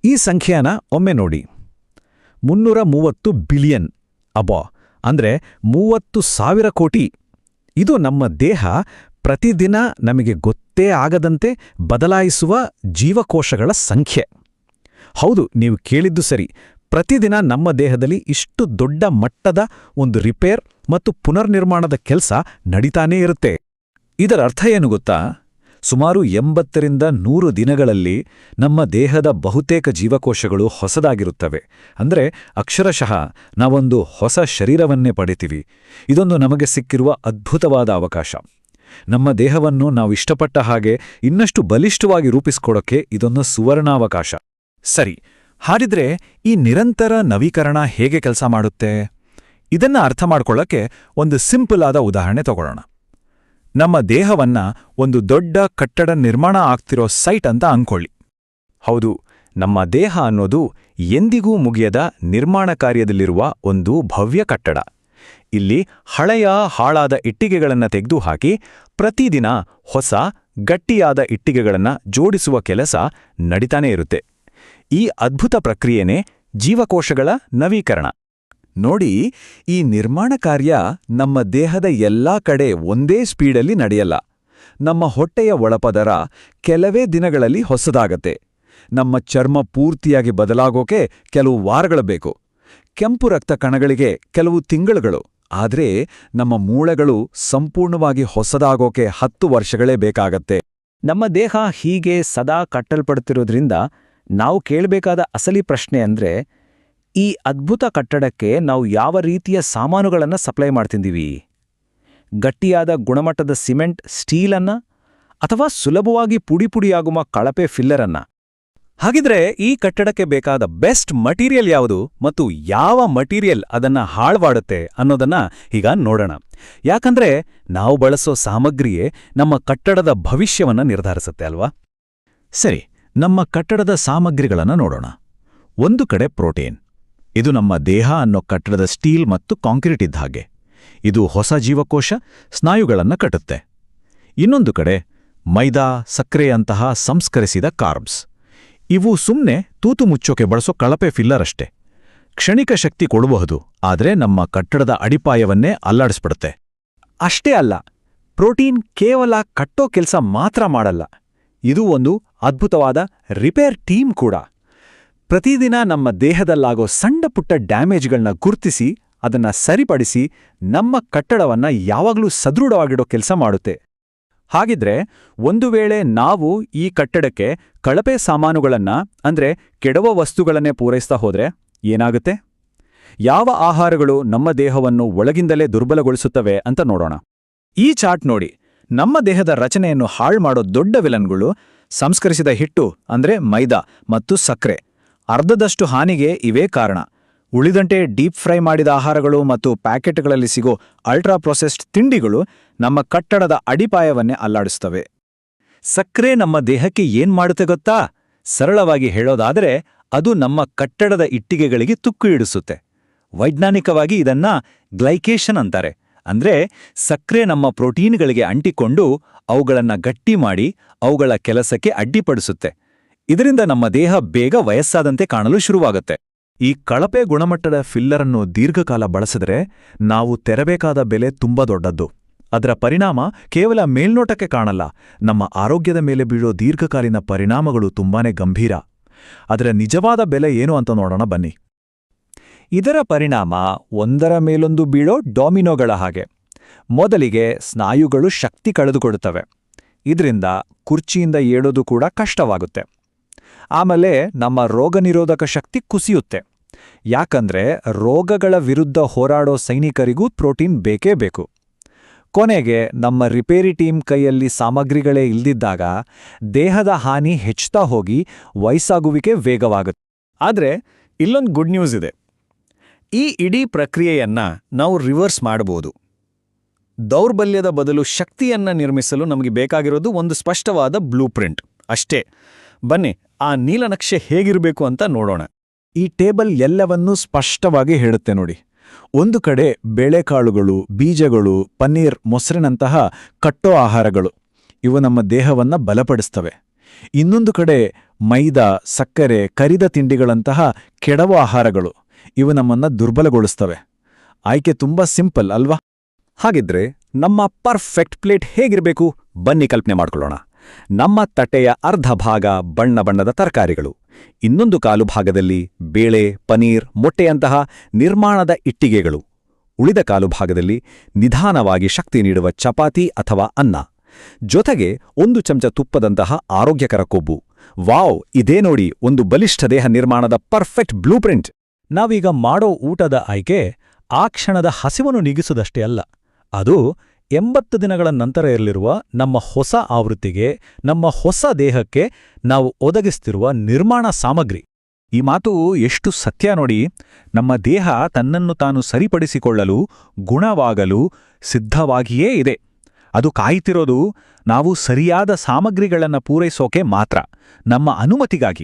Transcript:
ಈ ಸಂಖ್ಯೆನ ಒಮ್ಮೆ ನೋಡಿ. 330 ಬಿಲಿಯನ್. ಅಬ್ಬಾ, ಅಂದ್ರೆ 30,000 ಕೋಟಿ. ಇದು ನಮ್ಮ ದೇಹ ಪ್ರತಿದಿನ ನಮಗೆ ಗೊತ್ತೇ ಆಗದಂತೆ ಬದಲಾಯಿಸುವ ಜೀವಕೋಶಗಳ ಸಂಖ್ಯೆ. ಹೌದು, ನೀವು ಕೇಳಿದ್ದು ಸರಿ. ಪ್ರತಿದಿನ ನಮ್ಮ ದೇಹದಲ್ಲಿ ಇಷ್ಟು ದೊಡ್ಡ ಮಟ್ಟದ ಒಂದು ರಿಪೇರ್ ಮತ್ತು ಪುನರ್ನಿರ್ಮಾಣದ ಕೆಲಸ ನಡೀತಾನೇ ಇರುತ್ತೆ. ಇದರ ಅರ್ಥ ಏನು ಗೊತ್ತಾ? ಸುಮಾರು 80ರಿಂದ 100 ದಿನಗಳಲ್ಲಿ ನಮ್ಮ ದೇಹದ ಬಹುತೇಕ ಜೀವಕೋಶಗಳು ಹೊಸದಾಗಿರುತ್ತವೆ. ಅಂದರೆ ಅಕ್ಷರಶಃ ನಾವೊಂದು ಹೊಸ ಶರೀರವನ್ನೇ ಪಡಿತೀವಿ. ಇದೊಂದು ನಮಗೆ ಸಿಕ್ಕಿರುವ ಅದ್ಭುತವಾದ ಅವಕಾಶ. ನಮ್ಮ ದೇಹವನ್ನು ನಾವು ಇಷ್ಟಪಟ್ಟ ಹಾಗೆ ಇನ್ನಷ್ಟು ಬಲಿಷ್ಠವಾಗಿ ರೂಪಿಸ್ಕೊಡೋಕ್ಕೆ ಇದೊಂದು ಸುವರ್ಣಾವಕಾಶ. ಸರಿ, ಹಾಗಿದ್ರೆ ಈ ನಿರಂತರ ನವೀಕರಣ ಹೇಗೆ ಕೆಲಸ ಮಾಡುತ್ತೆ? ಇದನ್ನ ಅರ್ಥ ಮಾಡ್ಕೊಳ್ಳೋಕ್ಕೆ ಒಂದು ಸಿಂಪಲ್ ಆದ ಉದಾಹರಣೆ ತಗೊಳ್ಳೋಣ. ನಮ್ಮ ದೇಹವನ್ನ ಒಂದು ದೊಡ್ಡ ಕಟ್ಟಡ ನಿರ್ಮಾಣ ಆಗ್ತಿರೋ ಸೈಟ್ ಅಂತ ಅಂದ್ಕೊಳ್ಳಿ. ಹೌದು, ನಮ್ಮ ದೇಹ ಅನ್ನೋದು ಎಂದಿಗೂ ಮುಗಿಯದ ನಿರ್ಮಾಣ ಕಾರ್ಯದಲ್ಲಿರುವ ಒಂದು ಭವ್ಯ ಕಟ್ಟಡ. ಇಲ್ಲಿ ಹಳೆಯ ಹಾಳಾದ ಇಟ್ಟಿಗೆಗಳನ್ನು ತೆಗೆದುಹಾಕಿ ಪ್ರತಿದಿನ ಹೊಸ ಗಟ್ಟಿಯಾದ ಇಟ್ಟಿಗೆಗಳನ್ನು ಜೋಡಿಸುವ ಕೆಲಸ ನಡೀತಾನೇ ಇರುತ್ತೆ. ಈ ಅದ್ಭುತ ಪ್ರಕ್ರಿಯೆನೇ ಜೀವಕೋಶಗಳ ನವೀಕರಣ. ನೋಡಿ, ಈ ನಿರ್ಮಾಣ ಕಾರ್ಯ ನಮ್ಮ ದೇಹದ ಎಲ್ಲಾ ಕಡೆ ಒಂದೇ ಸ್ಪೀಡಲ್ಲಿ ನಡೆಯಲ್ಲ. ನಮ್ಮ ಹೊಟ್ಟೆಯ ಒಳಪದರ ಕೆಲವೇ ದಿನಗಳಲ್ಲಿ ಹೊಸದಾಗತ್ತೆ. ನಮ್ಮ ಚರ್ಮ ಪೂರ್ತಿಯಾಗಿ ಬದಲಾಗೋಕೆ ಕೆಲವು ವಾರಗಳು ಬೇಕು. ಕೆಂಪು ರಕ್ತ ಕಣಗಳಿಗೆ ಕೆಲವು ತಿಂಗಳುಗಳು. ಆದ್ರೆ ನಮ್ಮ ಮೂಳೆಗಳು ಸಂಪೂರ್ಣವಾಗಿ ಹೊಸದಾಗೋಕೆ 10 ವರ್ಷಗಳೇ ಬೇಕಾಗತ್ತೆ. ನಮ್ಮ ದೇಹ ಹೀಗೆ ಸದಾ ಕಟ್ಟಲ್ಪಡ್ತಿರೋದ್ರಿಂದ ನಾವು ಕೇಳಬೇಕಾದ ಅಸಲಿ ಪ್ರಶ್ನೆ ಅಂದ್ರೆ, ಈ ಅದ್ಭುತ ಕಟ್ಟಡಕ್ಕೆ ನಾವು ಯಾವ ರೀತಿಯ ಸಾಮಾನುಗಳನ್ನು ಸಪ್ಲೈ ಮಾಡ್ತಿದ್ದೀವಿ? ಗಟ್ಟಿಯಾದ ಗುಣಮಟ್ಟದ ಸಿಮೆಂಟ್, ಸ್ಟೀಲನ್ನ, ಅಥವಾ ಸುಲಭವಾಗಿ ಪುಡಿಯಾಗುವ ಕಳಪೆ ಫಿಲ್ಲರನ್ನ? ಹಾಗಿದ್ರೆ ಈ ಕಟ್ಟಡಕ್ಕೆ ಬೇಕಾದ ಬೆಸ್ಟ್ ಮಟೀರಿಯಲ್ ಯಾವುದು ಮತ್ತು ಯಾವ ಮಟೀರಿಯಲ್ ಅದನ್ನ ಹಾಳ್ವಾಡುತ್ತೆ ಅನ್ನೋದನ್ನ ಈಗ ನೋಡೋಣ. ಯಾಕಂದ್ರೆ ನಾವು ಬಳಸೋ ಸಾಮಗ್ರಿಯೇ ನಮ್ಮ ಕಟ್ಟಡದ ಭವಿಷ್ಯವನ್ನ ನಿರ್ಧರಿಸುತ್ತೆ ಅಲ್ವಾ? ಸರಿ, ನಮ್ಮ ಕಟ್ಟಡದ ಸಾಮಗ್ರಿಗಳನ್ನು ನೋಡೋಣ. ಒಂದು ಕಡೆ ಪ್ರೋಟೀನ್. ಇದು ನಮ್ಮ ದೇಹ ಅನ್ನೋ ಕಟ್ಟಡದ ಸ್ಟೀಲ್ ಮತ್ತು ಕಾಂಕ್ರೀಟ್ ಇದ್ದ ಹಾಗೆ. ಇದು ಹೊಸ ಜೀವಕೋಶ, ಸ್ನಾಯುಗಳನ್ನು ಕಟ್ಟುತ್ತೆ. ಇನ್ನೊಂದು ಕಡೆ ಮೈದಾ, ಸಕ್ಕರೆಯಂತಹ ಸಂಸ್ಕರಿಸಿದ ಕಾರ್ಬ್ಸ್. ಇವು ಸುಮ್ಮನೆ ತೂತು ಮುಚ್ಚೋಕೆ ಬಳಸೋ ಕಳಪೆ ಫಿಲ್ಲರ್ ಅಷ್ಟೇ. ಕ್ಷಣಿಕ ಶಕ್ತಿ ಕೊಡಬಹುದು, ಆದರೆ ನಮ್ಮ ಕಟ್ಟಡದ ಅಡಿಪಾಯವನ್ನೇ ಅಲ್ಲಾಡಿಸ್ಬಿಡುತ್ತೆ. ಅಷ್ಟೇ ಅಲ್ಲ, ಪ್ರೋಟೀನ್ ಕೇವಲ ಕಟ್ಟೋ ಕೆಲಸ ಮಾತ್ರ ಮಾಡಲ್ಲ. ಇದು ಒಂದು ಅದ್ಭುತವಾದ ರಿಪೇರ್ ಟೀಮ್ ಕೂಡ. ಪ್ರತಿದಿನ ನಮ್ಮ ದೇಹದಲ್ಲಾಗೋ ಸಣ್ಣ ಪುಟ್ಟ ಡ್ಯಾಮೇಜ್ಗಳನ್ನ ಗುರ್ತಿಸಿ ಅದನ್ನ ಸರಿಪಡಿಸಿ ನಮ್ಮ ಕಟ್ಟಡವನ್ನ ಯಾವಾಗಲೂ ಸದೃಢವಾಗಿಡೋ ಕೆಲಸ ಮಾಡುತ್ತೆ. ಹಾಗಿದ್ರೆ ಒಂದು ವೇಳೆ ನಾವು ಈ ಕಟ್ಟಡಕ್ಕೆ ಕಳಪೆ ಸಾಮಾನುಗಳನ್ನ, ಅಂದ್ರೆ ಕೆಡವ ವಸ್ತುಗಳನ್ನೇ ಪೂರೈಸ್ತಾ ಹೋದ್ರೆ ಏನಾಗುತ್ತೆ? ಯಾವ ಆಹಾರಗಳು ನಮ್ಮ ದೇಹವನ್ನು ಒಳಗಿಂದಲೇ ದುರ್ಬಲಗೊಳಿಸುತ್ತವೆ ಅಂತ ನೋಡೋಣ. ಈ ಚಾರ್ಟ್ ನೋಡಿ. ನಮ್ಮ ದೇಹದ ರಚನೆಯನ್ನು ಹಾಳ್ಮಾಡೋ ದೊಡ್ಡ ವಿಲನ್ಗಳು ಸಂಸ್ಕರಿಸಿದ ಹಿಟ್ಟು, ಅಂದ್ರೆ ಮೈದಾ ಮತ್ತು ಸಕ್ಕರೆ. ಅರ್ಧದಷ್ಟು ಹಾನಿಗೆ ಇವೇ ಕಾರಣ. ಉಳಿದಂತೆ ಡೀಪ್ ಫ್ರೈ ಮಾಡಿದ ಆಹಾರಗಳು ಮತ್ತು ಪ್ಯಾಕೆಟ್ಗಳಲ್ಲಿ ಸಿಗೋ ಅಲ್ಟ್ರಾ ಪ್ರೊಸೆಸ್ಡ್ ತಿಂಡಿಗಳು ನಮ್ಮ ಕಟ್ಟಡದ ಅಡಿಪಾಯವನ್ನೇ ಅಲ್ಲಾಡಿಸ್ತವೆ. ಸಕ್ಕರೆ ನಮ್ಮ ದೇಹಕ್ಕೆ ಏನ್ ಮಾಡುತ್ತೆ ಗೊತ್ತಾ? ಸರಳವಾಗಿ ಹೇಳೋದಾದರೆ ಅದು ನಮ್ಮ ಕಟ್ಟಡದ ಇಟ್ಟಿಗೆಗಳಿಗೆ ತುಕ್ಕು ಇಡಿಸುತ್ತೆ. ವೈಜ್ಞಾನಿಕವಾಗಿ ಇದನ್ನ ಗ್ಲೈಕೇಷನ್ ಅಂತಾರೆ. ಅಂದ್ರೆ ಸಕ್ಕರೆ ನಮ್ಮ ಪ್ರೋಟೀನ್ಗಳಿಗೆ ಅಂಟಿಕೊಂಡು ಅವುಗಳನ್ನ ಗಟ್ಟಿ ಮಾಡಿ ಅವುಗಳ ಕೆಲಸಕ್ಕೆ ಅಡ್ಡಿಪಡಿಸುತ್ತೆ. ಇದರಿಂದ ನಮ್ಮ ದೇಹ ಬೇಗ ವಯಸ್ಸಾದಂತೆ ಕಾಣಲು ಶುರುವಾಗುತ್ತೆ. ಈ ಕಳಪೆ ಗುಣಮಟ್ಟದ ಫಿಲ್ಲರನ್ನು ದೀರ್ಘಕಾಲ ಬಳಸಿದ್ರೆ ನಾವು ತೆರಬೇಕಾದ ಬೆಲೆ ತುಂಬಾ ದೊಡ್ಡದ್ದು. ಅದರ ಪರಿಣಾಮ ಕೇವಲ ಮೇಲ್ನೋಟಕ್ಕೆ ಕಾಣಲ್ಲ, ನಮ್ಮ ಆರೋಗ್ಯದ ಮೇಲೆ ಬೀಳೋ ದೀರ್ಘಕಾಲೀನ ಪರಿಣಾಮಗಳು ತುಂಬಾನೇ ಗಂಭೀರ. ಅದರ ನಿಜವಾದ ಬೆಲೆ ಏನು ಅಂತ ನೋಡೋಣ ಬನ್ನಿ. ಇದರ ಪರಿಣಾಮ ಒಂದರ ಮೇಲೊಂದು ಬೀಳೋ ಡಾಮಿನೋಗಳ ಹಾಗೆ. ಮೊದಲಿಗೆ ಸ್ನಾಯುಗಳು ಶಕ್ತಿ ಕಳೆದುಕೊಡುತ್ತವೆ. ಇದರಿಂದ ಕುರ್ಚಿಯಿಂದ ಏಳೋದು ಕೂಡ ಕಷ್ಟವಾಗುತ್ತೆ. ಆಮೇಲೆ ನಮ್ಮ ರೋಗನಿರೋಧಕ ಶಕ್ತಿ ಕುಸಿಯುತ್ತೆ. ಯಾಕಂದ್ರೆ ರೋಗಗಳ ವಿರುದ್ಧ ಹೋರಾಡೋ ಸೈನಿಕರಿಗೂ ಪ್ರೋಟೀನ್ ಬೇಕೇ ಬೇಕು. ಕೊನೆಗೆ ನಮ್ಮ ರಿಪೇರಿ ಟೀಮ್ ಕೈಯಲ್ಲಿ ಸಾಮಗ್ರಿಗಳೇ ಇಲ್ದಿದ್ದಾಗ ದೇಹದ ಹಾನಿ ಹೆಚ್ಚುತ್ತಾ ಹೋಗಿ ವಯಸ್ಸಾಗುವಿಕೆ ವೇಗವಾಗುತ್ತೆ. ಆದ್ರೆ ಇಲ್ಲೊಂದು ಗುಡ್ ನ್ಯೂಸ್ ಇದೆ. ಈ ಇಡೀ ಪ್ರಕ್ರಿಯೆಯನ್ನ ನಾವು ರಿವರ್ಸ್ ಮಾಡಬಹುದು. ದೌರ್ಬಲ್ಯದ ಬದಲು ಶಕ್ತಿಯನ್ನ ನಿರ್ಮಿಸಲು ನಮಗೆ ಬೇಕಾಗಿರೋದು ಒಂದು ಸ್ಪಷ್ಟವಾದ ಬ್ಲೂ ಪ್ರಿಂಟ್ ಅಷ್ಟೇ. ಬನ್ನಿ ಆ ನೀಲನಕ್ಷೆ ಹೇಗಿರಬೇಕು ಅಂತ ನೋಡೋಣ. ಈ ಟೇಬಲ್ ಎಲ್ಲವನ್ನೂ ಸ್ಪಷ್ಟವಾಗಿ ಹೇಳುತ್ತೆ ನೋಡಿ. ಒಂದು ಕಡೆ ಬೇಳೆಕಾಳುಗಳು, ಬೀಜಗಳು, ಪನ್ನೀರ್, ಮೊಸರಿನಂತಹ ಕಟ್ಟೋ ಆಹಾರಗಳು. ಇವು ನಮ್ಮ ದೇಹವನ್ನ ಬಲಪಡಿಸ್ತವೆ. ಇನ್ನೊಂದು ಕಡೆ ಮೈದಾ, ಸಕ್ಕರೆ, ಕರಿದ ತಿಂಡಿಗಳಂತಹ ಕೆಡವ ಆಹಾರಗಳು ಇವು ನಮ್ಮನ್ನ ದುರ್ಬಲಗೊಳಿಸ್ತವೆ. ಆಯ್ಕೆ ತುಂಬಾ ಸಿಂಪಲ್ ಅಲ್ವಾ? ಹಾಗಿದ್ರೆ ನಮ್ಮ ಪರ್ಫೆಕ್ಟ್ ಪ್ಲೇಟ್ ಹೇಗಿರಬೇಕು? ಬನ್ನಿ ಕಲ್ಪನೆ ಮಾಡ್ಕೊಳ್ಳೋಣ. ನಮ್ಮ ತಟ್ಟೆಯ ಅರ್ಧ ಭಾಗ ಬಣ್ಣ ಬಣ್ಣದ ತರಕಾರಿಗಳು, ಇನ್ನೊಂದು ಕಾಲು ಭಾಗದಲ್ಲಿ ಬೇಳೆ, ಪನೀರ್, ಮೊಟ್ಟೆಯಂತಹ ನಿರ್ಮಾಣದ ಇಟ್ಟಿಗೆಗಳು, ಉಳಿದ ಕಾಲು ಭಾಗದಲ್ಲಿ ನಿಧಾನವಾಗಿ ಶಕ್ತಿ ನೀಡುವ ಚಪಾತಿ ಅಥವಾ ಅನ್ನ, ಜೊತೆಗೆ 1 ಚಮಚ ತುಪ್ಪದಂತಹ ಆರೋಗ್ಯಕರ ಕೊಬ್ಬು. ವಾವ್, ಇದೇ ನೋಡಿ ಒಂದು ಬಲಿಷ್ಠ ದೇಹ ನಿರ್ಮಾಣದ ಪರ್ಫೆಕ್ಟ್ ಬ್ಲೂಪ್ರಿಂಟ್. ನಾವೀಗ ಮಾಡೋ ಊಟದ ಆಯ್ಕೆ ಆ ಕ್ಷಣದ ಹಸಿವನ್ನು ನೀಗಿಸುವುದಷ್ಟೇ ಅಲ್ಲ, ಅದು 80 ದಿನಗಳ ನಂತರ ಇರಲಿರುವ ನಮ್ಮ ಹೊಸ ಆವೃತ್ತಿಗೆ, ನಮ್ಮ ಹೊಸ ದೇಹಕ್ಕೆ ನಾವು ಒದಗಿಸ್ತಿರುವ ನಿರ್ಮಾಣ ಸಾಮಗ್ರಿ. ಈ ಮಾತು ಎಷ್ಟು ಸತ್ಯ ನೋಡಿ. ನಮ್ಮ ದೇಹ ತನ್ನನ್ನು ತಾನು ಸರಿಪಡಿಸಿಕೊಳ್ಳಲು, ಗುಣವಾಗಲು ಸಿದ್ಧವಾಗಿಯೇ ಇದೆ. ಅದು ಕಾಯ್ತಿರೋದು ನಾವು ಸರಿಯಾದ ಸಾಮಗ್ರಿಗಳನ್ನು ಪೂರೈಸೋಕೆ ಮಾತ್ರ, ನಮ್ಮ ಅನುಮತಿಗಾಗಿ.